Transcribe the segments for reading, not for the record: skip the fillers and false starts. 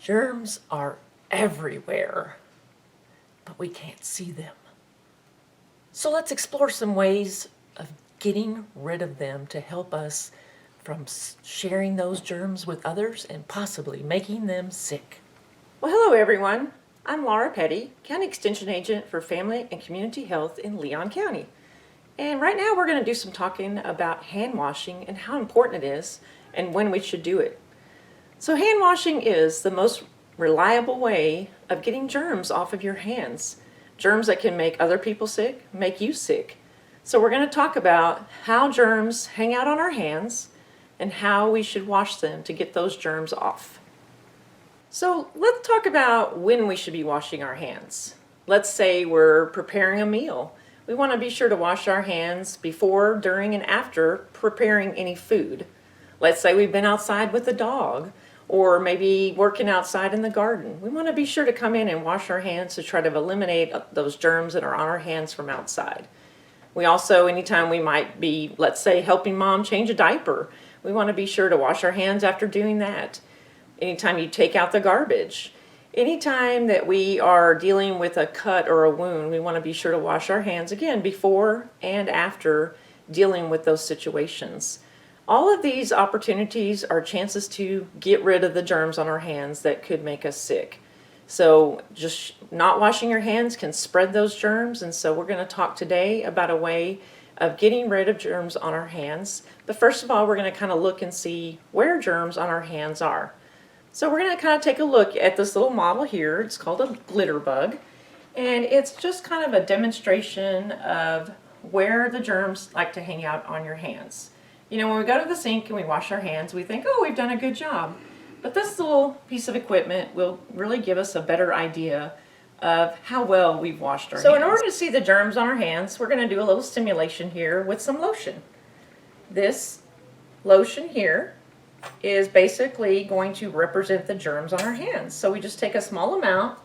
Germs are everywhere, but we can't see them. So let's explore some ways of getting rid of them to help us from sharing those germs with others and possibly making them sick. Well, hello everyone. I'm Laura Petty, County Extension Agent for Family and Community Health in Leon County. And right now we're going to do some talking about hand washing and how important it is and when we should do it. So hand washing is the most reliable way of getting germs off of your hands. Germs that can make other people sick, make you sick. So we're going to talk about how germs hang out on our hands and how we should wash them to get those germs off. So let's talk about when we should be washing our hands. Let's say we're preparing a meal. We want to be sure to wash our hands before, during, and after preparing any food. Let's say we've been outside with a dog or maybe working outside in the garden. We want to be sure to come in and wash our hands to try to eliminate those germs that are on our hands from outside. We also, anytime we might be, let's say, helping mom change a diaper, we want to be sure to wash our hands after doing that. Anytime you take out the garbage. Anytime that we are dealing with a cut or a wound, we want to be sure to wash our hands again before and after dealing with those situations. All of these opportunities are chances to get rid of the germs on our hands that could make us sick. So just not washing your hands can spread those germs, and so we're going to talk today about a way of getting rid of germs on our hands. But first of all, we're going to kind of look and see where germs on our hands are. So we're going to kind of take a look at this little model here. It's called a glitter bug, and it's just kind of a demonstration of where the germs like to hang out on your hands. You know, when we go to the sink and we wash our hands, we think, oh, we've done a good job. But this little piece of equipment will really give us a better idea of how well we've washed our hands. So in order to see the germs on our hands, we're going to do a little stimulation here with some lotion. This lotion here is basically going to represent the germs on our hands. So we just take a small amount,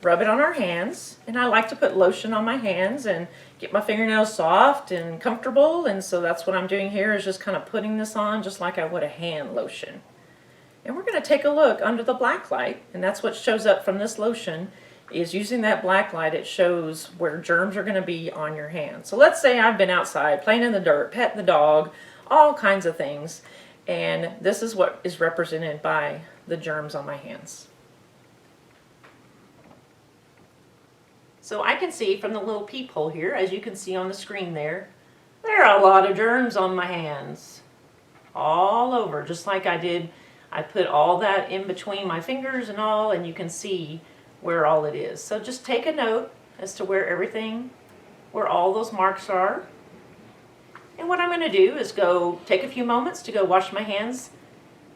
rub it on our hands, and I like to put lotion on my hands and get my fingernails soft and comfortable, and so that's what I'm doing here, is just kind of putting this on just like I would a hand lotion. And we're going to take a look under the black light, and that's what shows up from this lotion, is using that black light, it shows where germs are going to be on your hands. So let's say I've been outside playing in the dirt, petting the dog, all kinds of things, and this is what is represented by the germs on my hands. So I can see from the little peephole here, as you can see on the screen there are a lot of germs on my hands. All over, just like I did. I put all that in between my fingers and all, and you can see where all it is. So just take a note as to where all those marks are. And what I'm going to do is go take a few moments to go wash my hands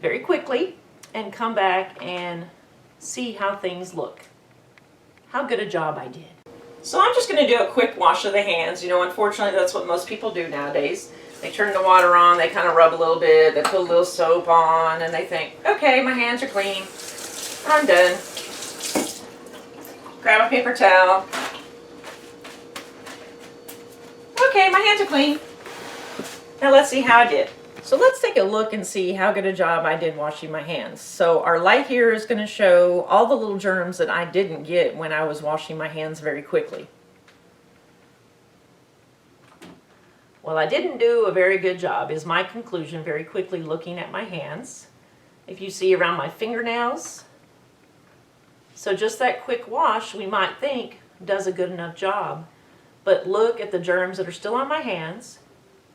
very quickly and come back and see how things look. How good a job I did. So I'm just going to do a quick wash of the hands. You know, unfortunately that's what most people do nowadays. They turn the water on, they kind of rub a little bit, they put a little soap on, and they think, okay, my hands are clean, I'm done. Grab a paper towel. Okay, my hands are clean. Now let's see how I did. So let's take a look and see how good a job I did washing my hands. So our light here is going to show all the little germs that I didn't get when I was washing my hands very quickly. Well, I didn't do a very good job is my conclusion very quickly looking at my hands. If you see around my fingernails. So just that quick wash we might think does a good enough job. But look at the germs that are still on my hands.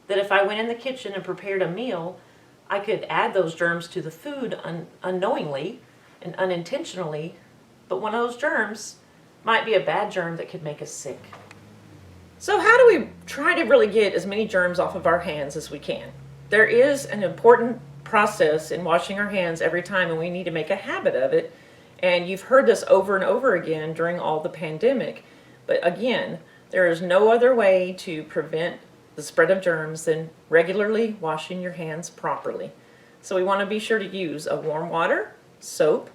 That if I went in the kitchen and prepared a meal, I could add those germs to the food unknowingly and unintentionally, but one of those germs might be a bad germ that could make us sick. So how do we try to really get as many germs off of our hands as we can? There is an important process in washing our hands every time, and we need to make a habit of it. And you've heard this over and over again during all the pandemic. But again, there is no other way to prevent the spread of germs than regularly washing your hands properly. So we want to be sure to use a warm water, soap,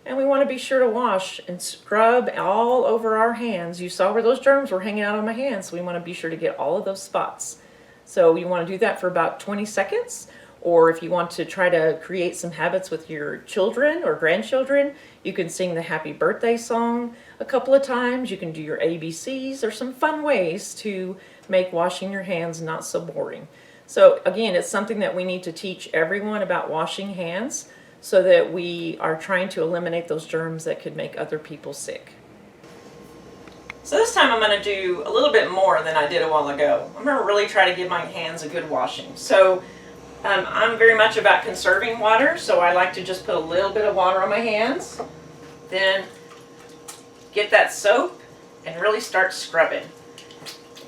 and we want to be sure to wash and scrub all over our hands. You saw where those germs were hanging out on my hands, so we want to be sure to get all of those spots. So you want to do that for about 20 seconds, Or if you want to try to create some habits with your children or grandchildren, you can sing the happy birthday song a couple of times. You can do your ABCs or some fun ways to make washing your hands not so boring. So again, it's something that we need to teach everyone about washing hands so that we are trying to eliminate those germs that could make other people sick. So this time I'm going to do a little bit more than I did a while ago. I'm going to really try to give my hands a good washing. So I'm very much about conserving water, so I like to just put a little bit of water on my hands, then get that soap and really start scrubbing.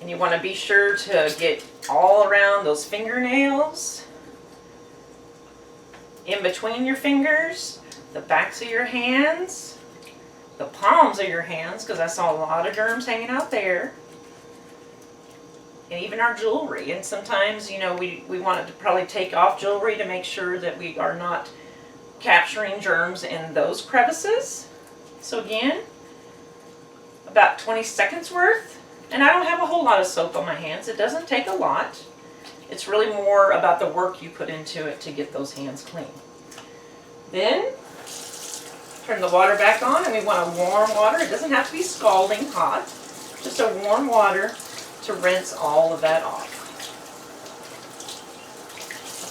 And you want to be sure to get all around those fingernails, in between your fingers, the backs of your hands, the palms of your hands, because I saw a lot of germs hanging out there. And even our jewelry. And sometimes, you know, we want to probably take off jewelry to make sure that we are not capturing germs in those crevices. So again, about 20 seconds worth. And I don't have a whole lot of soap on my hands. It doesn't take a lot. It's really more about the work you put into it to get those hands clean. Then turn the water back on, and we want a warm water. It doesn't have to be scalding hot. Just a warm water to rinse all of that off.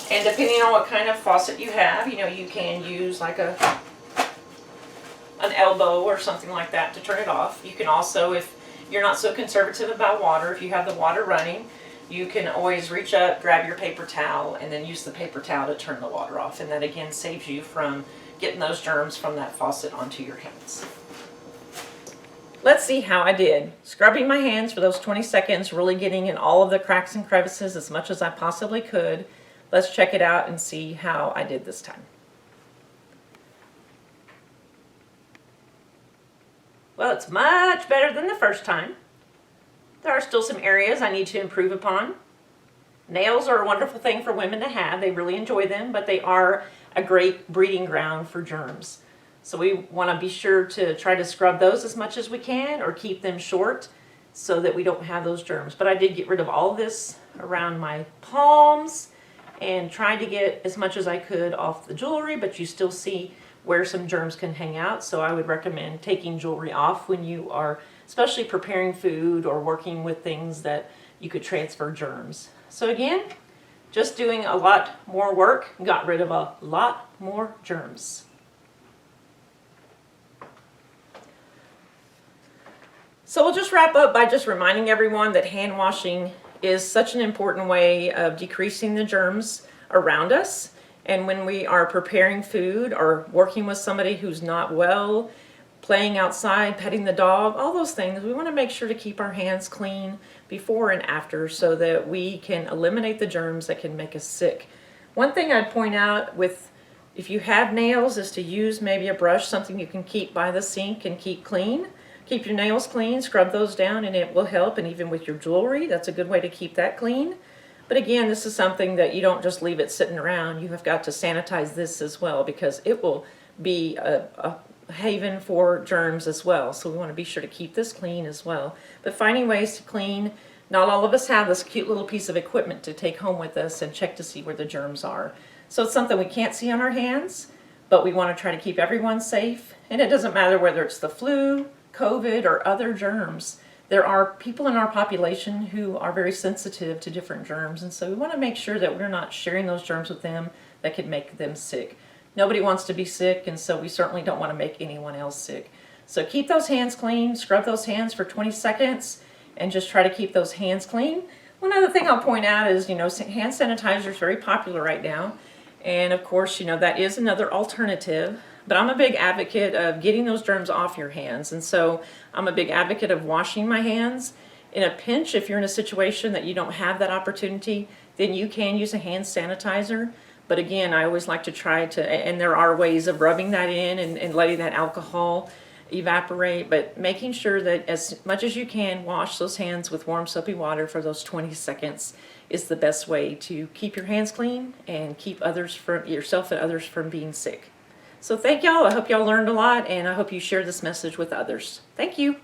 And depending on what kind of faucet you have, you know, you can use like an elbow or something like that to turn it off. You can also, if you're not so conservative about water, if you have the water running, you can always reach up, grab your paper towel, and then use the paper towel to turn the water off. And that again saves you from getting those germs from that faucet onto your hands. Let's see how I did. Scrubbing my hands for those 20 seconds, really getting in all of the cracks and crevices as much as I possibly could. Let's check it out and see how I did this time. Well, it's much better than the first time. There are still some areas I need to improve upon. Nails are a wonderful thing for women to have. They really enjoy them, but they are a great breeding ground for germs. So we want to be sure to try to scrub those as much as we can or keep them short so that we don't have those germs. But I did get rid of all of this around my palms and tried to get as much as I could off the jewelry, but you still see where some germs can hang out. So I would recommend taking jewelry off when you are especially preparing food or working with things that you could transfer germs. So again, just doing a lot more work, got rid of a lot more germs. So we'll just wrap up by just reminding everyone that hand washing is such an important way of decreasing the germs around us. And when we are preparing food or working with somebody who's not well, playing outside, petting the dog, all those things, we want to make sure to keep our hands clean before and after so that we can eliminate the germs that can make us sick. One thing I'd point out with if you have nails is to use maybe a brush, something you can keep by the sink and keep clean. Keep your nails clean, scrub those down, and it will help. And even with your jewelry, that's a good way to keep that clean. But again, this is something that you don't just leave it sitting around. You have got to sanitize this as well because it will be a haven for germs as well. So we want to be sure to keep this clean as well. But finding ways to clean, not all of us have this cute little piece of equipment to take home with us and check to see where the germs are. So it's something we can't see on our hands, but we want to try to keep everyone safe. And it doesn't matter whether it's the flu, COVID, or other germs. There are people in our population who are very sensitive to different germs, and so we want to make sure that we're not sharing those germs with them that could make them sick. Nobody wants to be sick, and so we certainly don't want to make anyone else sick. So keep those hands clean, scrub those hands for 20 seconds, and just try to keep those hands clean. One other thing I'll point out is, hand sanitizer is very popular right now, and of course, that is another alternative. But I'm a big advocate of getting those germs off your hands. And so I'm a big advocate of washing my hands. In a pinch, if you're in a situation that you don't have that opportunity, then you can use a hand sanitizer. But again, I always like to try to, and there are ways of rubbing that in and letting that alcohol evaporate, but making sure that as much as you can, wash those hands with warm soapy water for those 20 seconds is the best way to keep your hands clean and keep yourself and others from being sick. So thank y'all. I hope y'all learned a lot, and I hope you share this message with others. Thank you.